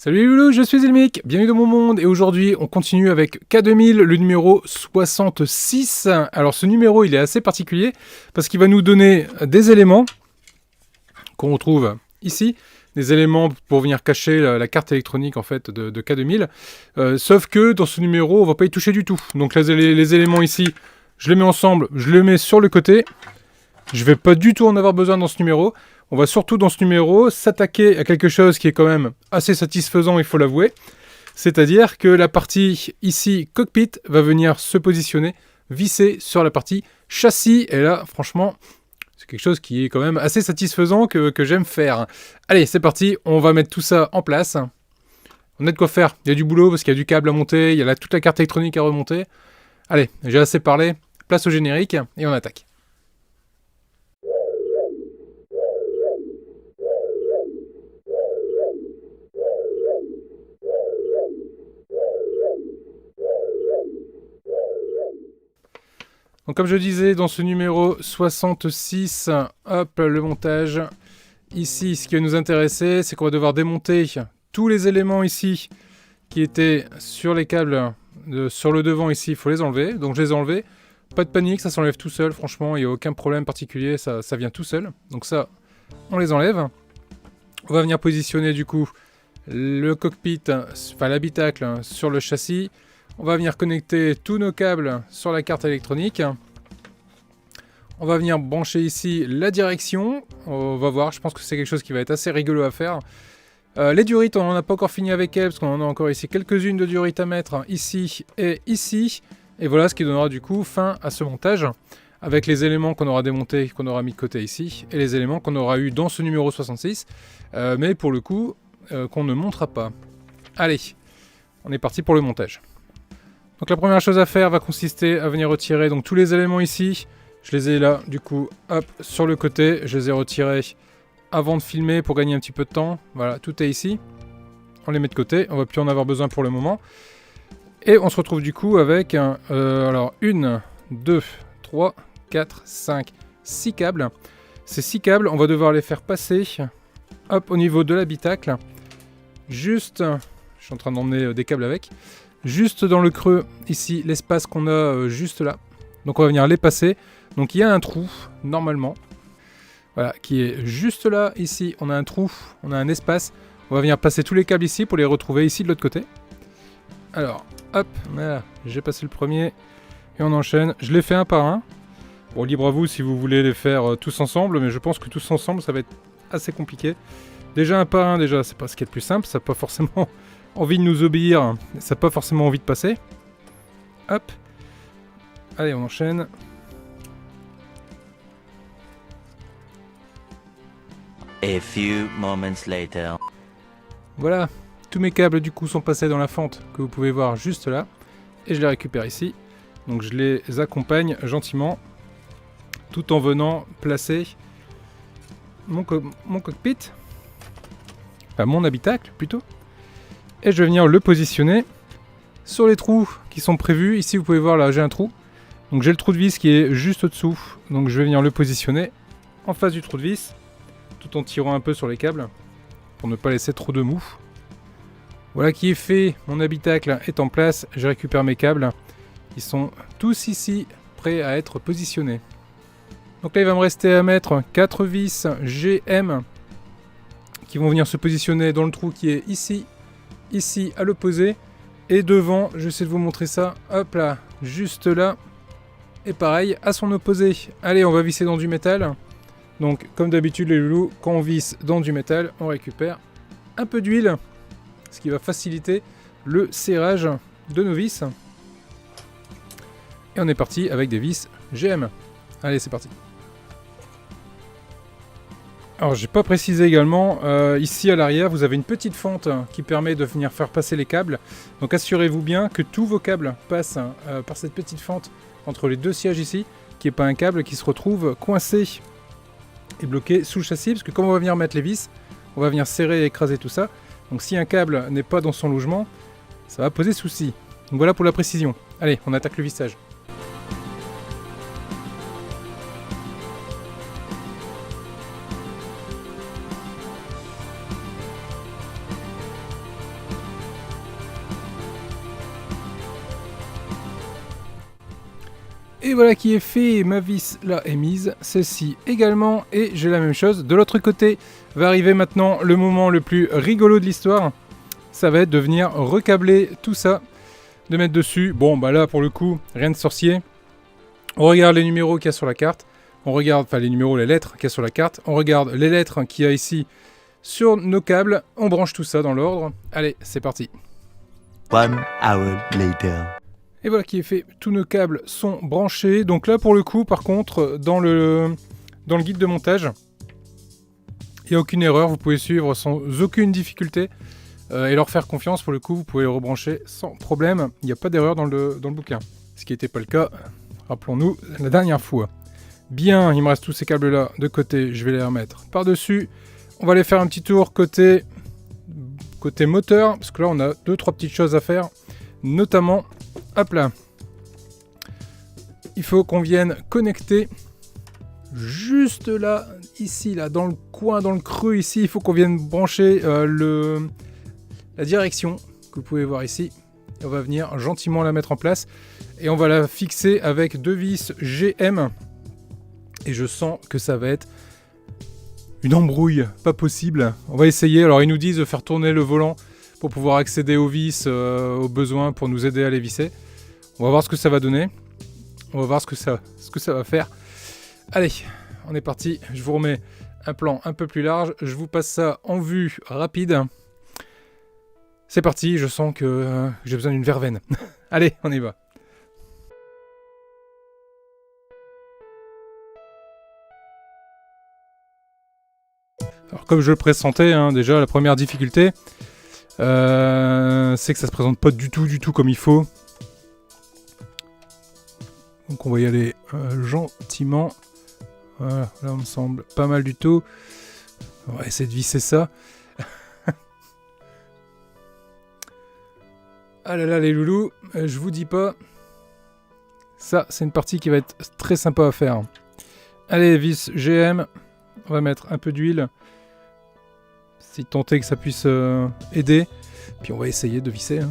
Salut les loulous, je suis Ilmic, bienvenue dans mon monde et aujourd'hui on continue avec K2000, le numéro 66. Alors ce numéro il est assez particulier parce qu'il va nous donner des éléments qu'on retrouve ici, des éléments pour venir cacher la carte électronique en fait de K2000, sauf que dans ce numéro on va pas y toucher du tout. Donc les éléments ici, je les mets ensemble, je les mets sur le côté, je vais pas du tout en avoir besoin dans ce numéro. On va surtout dans ce numéro s'attaquer à quelque chose qui est quand même assez satisfaisant, il faut l'avouer. C'est-à-dire que la partie ici cockpit va venir se positionner, visser sur la partie châssis. Et là, franchement, c'est quelque chose qui est quand même assez satisfaisant que j'aime faire. Allez, c'est parti, on va mettre tout ça en place. On a de quoi faire, il y a du boulot parce qu'il y a du câble à monter, il y a toute la carte électronique à remonter. Allez, j'ai assez parlé, place au générique et on attaque. Donc comme je disais, dans ce numéro 66, hop, le montage. Ici, ce qui va nous intéresser, c'est qu'on va devoir démonter tous les éléments ici qui étaient sur les câbles, sur le devant ici, il faut les enlever. Donc je les ai enlevés. Pas de panique, ça s'enlève tout seul, franchement, il n'y a aucun problème particulier, ça vient tout seul. Donc ça, on les enlève. On va venir positionner du coup le cockpit, enfin l'habitacle sur le châssis. On va venir connecter tous nos câbles sur la carte électronique. On va venir brancher ici la direction. On va voir, je pense que c'est quelque chose qui va être assez rigolo à faire. Les durites, on n'en a pas encore fini avec elles, parce qu'on en a encore ici quelques-unes de durites à mettre, ici et ici. Et voilà ce qui donnera du coup fin à ce montage, avec les éléments qu'on aura démontés, qu'on aura mis de côté ici, et les éléments qu'on aura eu dans ce numéro 66, mais pour le coup, qu'on ne montrera pas. Allez, on est parti pour le montage. Donc la première chose à faire va consister à venir retirer donc tous les éléments ici. Je les ai là, du coup, hop, sur le côté. Je les ai retirés avant de filmer pour gagner un petit peu de temps. Voilà, tout est ici. On les met de côté, on va plus en avoir besoin pour le moment. Et on se retrouve du coup avec, alors 1, 2, 3, 4, 5, 6 câbles. Ces 6 câbles, on va devoir les faire passer, hop, au niveau de l'habitacle. Juste, je suis en train d'emmener des câbles avec. Juste dans le creux, ici, l'espace qu'on a juste là. Donc on va venir les passer. Donc il y a un trou, normalement. Voilà, qui est juste là, ici. On a un trou, on a un espace. On va venir passer tous les câbles ici pour les retrouver ici de l'autre côté. Alors, hop, voilà, j'ai passé le premier. Et on enchaîne. Je les fais un par un. Bon, libre à vous si vous voulez les faire tous ensemble. Mais je pense que tous ensemble, ça va être assez compliqué. Déjà un par un, déjà, c'est pas ce qui est le plus simple. Ça n'a pas forcément envie de nous obéir, ça n'a pas forcément envie de passer. Hop. Allez, on enchaîne. A few moments later. Voilà, tous mes câbles du coup sont passés dans la fente que vous pouvez voir juste là. Et je les récupère ici. Donc je les accompagne gentiment, tout en venant placer mon cockpit. Enfin, mon habitacle plutôt. Et je vais venir le positionner sur les trous qui sont prévus. Ici, vous pouvez voir, là, j'ai un trou. Donc, j'ai le trou de vis qui est juste au-dessous. Donc, je vais venir le positionner en face du trou de vis, tout en tirant un peu sur les câbles, pour ne pas laisser trop de mou. Voilà qui est fait. Mon habitacle est en place. Je récupère mes câbles. Ils sont tous ici, prêts à être positionnés. Donc là, il va me rester à mettre 4 vis GM qui vont venir se positionner dans le trou qui est ici. Ici à l'opposé et devant, je vais essayer de vous montrer ça, hop là, juste là, et pareil à son opposé. Allez, on va visser dans du métal. Donc comme d'habitude les loulous, quand on visse dans du métal, on récupère un peu d'huile, ce qui va faciliter le serrage de nos vis. Et on est parti avec des vis GM. Allez, c'est parti. Alors j'ai pas précisé également, ici à l'arrière vous avez une petite fente qui permet de venir faire passer les câbles. Donc assurez-vous bien que tous vos câbles passent par cette petite fente entre les deux sièges ici, qui n'est pas un câble qui se retrouve coincé et bloqué sous le châssis, parce que quand on va venir mettre les vis, on va venir serrer et écraser tout ça. Donc si un câble n'est pas dans son logement, ça va poser souci. Donc voilà pour la précision. Allez, on attaque le vissage. Et voilà qui est fait, ma vis là est mise, celle-ci également, et j'ai la même chose. De l'autre côté, va arriver maintenant le moment le plus rigolo de l'histoire. Ça va être de venir recabler tout ça, de mettre dessus. Bon, bah là, pour le coup, rien de sorcier. On regarde les numéros qu'il y a sur la carte. On regarde, enfin les numéros, les lettres qu'il y a sur la carte. On regarde les lettres qu'il y a ici sur nos câbles. On branche tout ça dans l'ordre. Allez, c'est parti. 1 hour later. Et voilà qui est fait, tous nos câbles sont branchés. Donc là pour le coup par contre dans le guide de montage, il n'y a aucune erreur, vous pouvez suivre sans aucune difficulté et leur faire confiance. Pour le coup vous pouvez les rebrancher sans problème, il n'y a pas d'erreur dans le bouquin. Ce qui n'était pas le cas, rappelons-nous, la dernière fois. Bien, il me reste tous ces câbles là de côté, je vais les remettre par-dessus. On va aller faire un petit tour côté moteur, parce que là on a 2-3 petites choses à faire, notamment... Hop là. Il faut qu'on vienne connecter juste là, ici, là, dans le coin, dans le creux ici. Il faut qu'on vienne brancher la direction que vous pouvez voir ici. Et on va venir gentiment la mettre en place. Et on va la fixer avec 2 vis GM. Et je sens que ça va être une embrouille, pas possible. On va essayer. Alors ils nous disent de faire tourner le volant pour pouvoir accéder aux vis au besoin pour nous aider à les visser. On va voir ce que ça va donner. On va voir ce que ça va faire. Allez, on est parti. Je vous remets un plan un peu plus large. Je vous passe ça en vue rapide. C'est parti, je sens que j'ai besoin d'une verveine. Allez, on y va. Alors comme je le pressentais, hein, déjà la première difficulté, c'est que ça se présente pas du tout comme il faut. Donc on va y aller gentiment. Voilà, là on me semble pas mal du tout. On va essayer de visser ça. Ah là là les loulous, je vous dis pas. Ça c'est une partie qui va être très sympa à faire. Allez, vis GM. On va mettre un peu d'huile. Si tant est que ça puisse aider. Puis on va essayer de visser. Hein.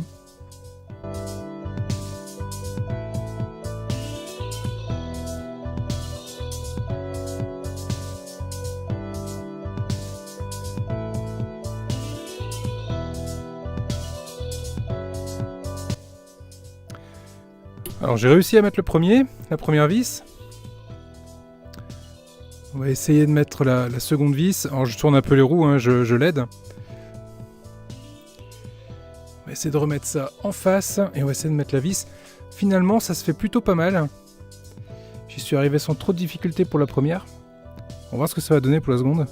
Alors j'ai réussi à mettre la première vis. On va essayer de mettre la seconde vis. Alors je tourne un peu les roues, hein, je l'aide. On va essayer de remettre ça en face et on va essayer de mettre la vis. Finalement ça se fait plutôt pas mal. J'y suis arrivé sans trop de difficulté pour la première. On va voir ce que ça va donner pour la seconde.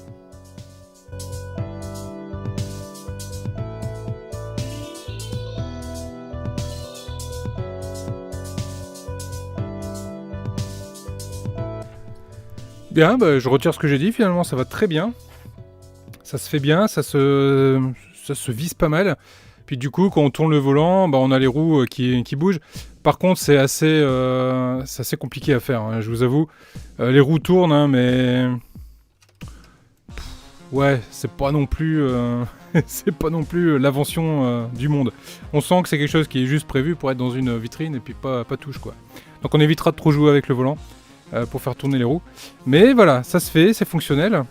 Bien, bah, je retire ce que j'ai dit, finalement ça va très bien. Ça se fait bien, ça se visse pas mal. Puis du coup, quand on tourne le volant, bah, on a les roues qui bougent. Par contre, c'est assez compliqué à faire, hein, je vous avoue. Les roues tournent, hein, mais... Ouais, c'est pas non plus, c'est pas non plus l'invention du monde. On sent que c'est quelque chose qui est juste prévu pour être dans une vitrine et puis pas touche, quoi. Donc on évitera de trop jouer avec le volant. Pour faire tourner les roues. Mais voilà, ça se fait, c'est fonctionnel.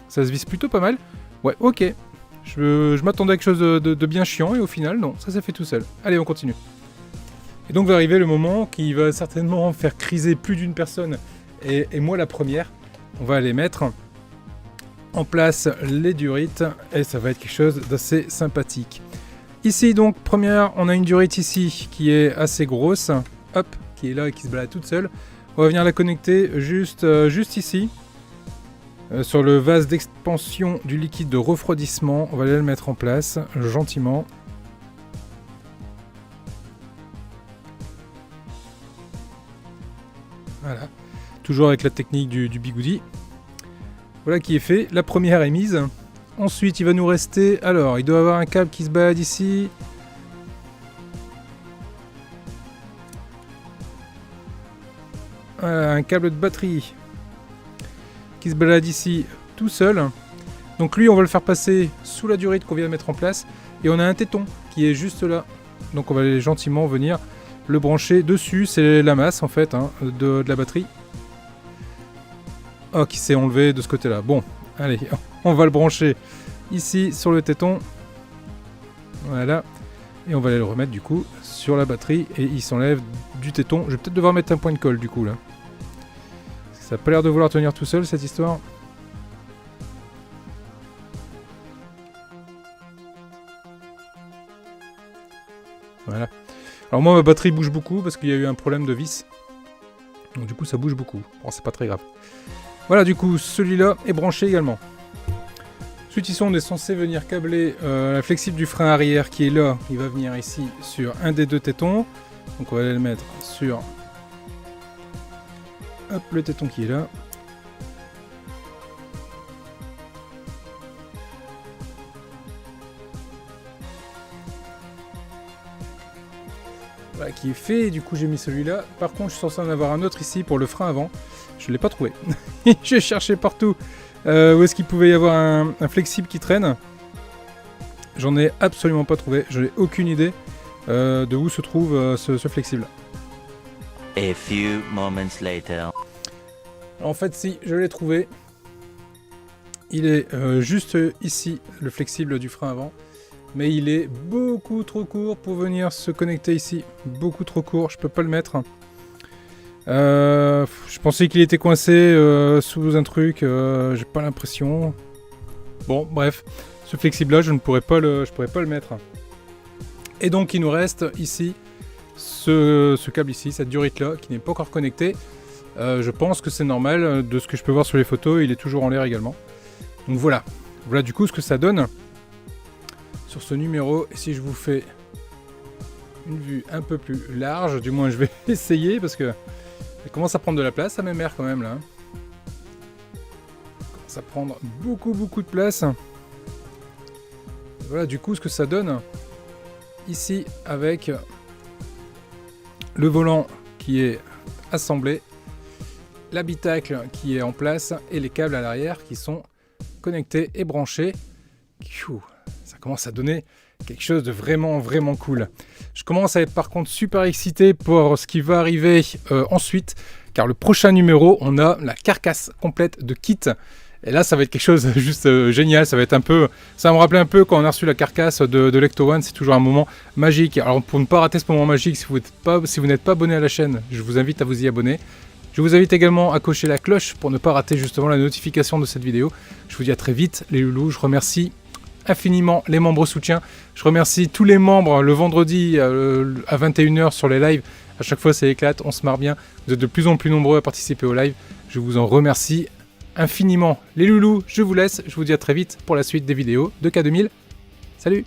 Ça se visse plutôt pas mal. Ouais, ok. Je m'attendais à quelque chose de bien chiant et au final, non, ça s'est fait tout seul. Allez, on continue. Et donc va arriver le moment qui va certainement faire criser plus d'une personne. Et moi la première. On va aller mettre en place les durites et ça va être quelque chose d'assez sympathique. Ici donc, première, on a une durite ici qui est assez grosse. Hop, qui est là et qui se balade toute seule. On va venir la connecter juste ici, sur le vase d'expansion du liquide de refroidissement. On va aller le mettre en place, gentiment. Voilà, toujours avec la technique du bigoudi. Voilà qui est fait, la première est mise. Ensuite, il va nous rester... Alors, il doit y avoir un câble qui se balade ici. Voilà, un câble de batterie qui se balade ici tout seul. Donc lui, on va le faire passer sous la durite qu'on vient de mettre en place. Et on a un téton qui est juste là. Donc on va aller gentiment venir le brancher dessus. C'est la masse en fait hein, de la batterie. Oh, qui s'est enlevé de ce côté-là. Bon, allez, on va le brancher ici sur le téton. Voilà. Et on va aller le remettre du coup sur la batterie. Et il s'enlève du téton. Je vais peut-être devoir mettre un point de colle du coup là. Ça n'a pas l'air de vouloir tenir tout seul cette histoire. Voilà. Alors moi ma batterie bouge beaucoup parce qu'il y a eu un problème de vis. Donc du coup ça bouge beaucoup. Bon c'est pas très grave. Voilà du coup celui-là est branché également. Ensuite ici on est censé venir câbler la flexible du frein arrière qui est là. Il va venir ici sur un des deux tétons. Donc on va aller le mettre sur hop, le téton qui est là. Voilà, qui est fait, et du coup j'ai mis celui-là. Par contre je suis censé en avoir un autre ici pour le frein avant. Je ne l'ai pas trouvé. J'ai cherché partout où est-ce qu'il pouvait y avoir un flexible qui traîne. J'en ai absolument pas trouvé. Je n'ai aucune idée de où se trouve ce flexible. A few moments later. En fait si, je l'ai trouvé. Il est juste ici, le flexible du frein avant. Mais il est beaucoup trop court pour venir se connecter ici. Beaucoup trop court, je peux pas le mettre. Je pensais qu'il était coincé sous un truc, j'ai pas l'impression. Bon, bref, ce flexible là, je pourrais pas le mettre. Et donc il nous reste ici ce câble ici, cette durite là, qui n'est pas encore connectée. Je pense que c'est normal, de ce que je peux voir sur les photos, il est toujours en l'air également. Donc voilà, voilà du coup ce que ça donne sur ce numéro. Et si je vous fais une vue un peu plus large, du moins je vais essayer parce que ça commence à prendre de la place à mes mères quand même là. Ça commence à prendre beaucoup de place. Voilà du coup ce que ça donne ici avec le volant qui est assemblé, l'habitacle qui est en place et les câbles à l'arrière qui sont connectés et branchés. Ça commence à donner quelque chose de vraiment cool. Je commence à être par contre super excité pour ce qui va arriver ensuite, car le prochain numéro, on a la carcasse complète de kit. Et là, ça va être quelque chose de juste génial. Ça va être un peu, ça va me rappeler un peu quand on a reçu la carcasse de l'Ecto One. C'est toujours un moment magique. Alors pour ne pas rater ce moment magique, si vous n'êtes pas abonné à la chaîne, je vous invite à vous y abonner. Je vous invite également à cocher la cloche pour ne pas rater justement la notification de cette vidéo. Je vous dis à très vite les loulous. Je remercie infiniment les membres soutiens. Je remercie tous les membres le vendredi à 21h sur les lives. À chaque fois ça éclate, on se marre bien. Vous êtes de plus en plus nombreux à participer au live. Je vous en remercie infiniment. Les loulous, je vous laisse. Je vous dis à très vite pour la suite des vidéos de K2000. Salut!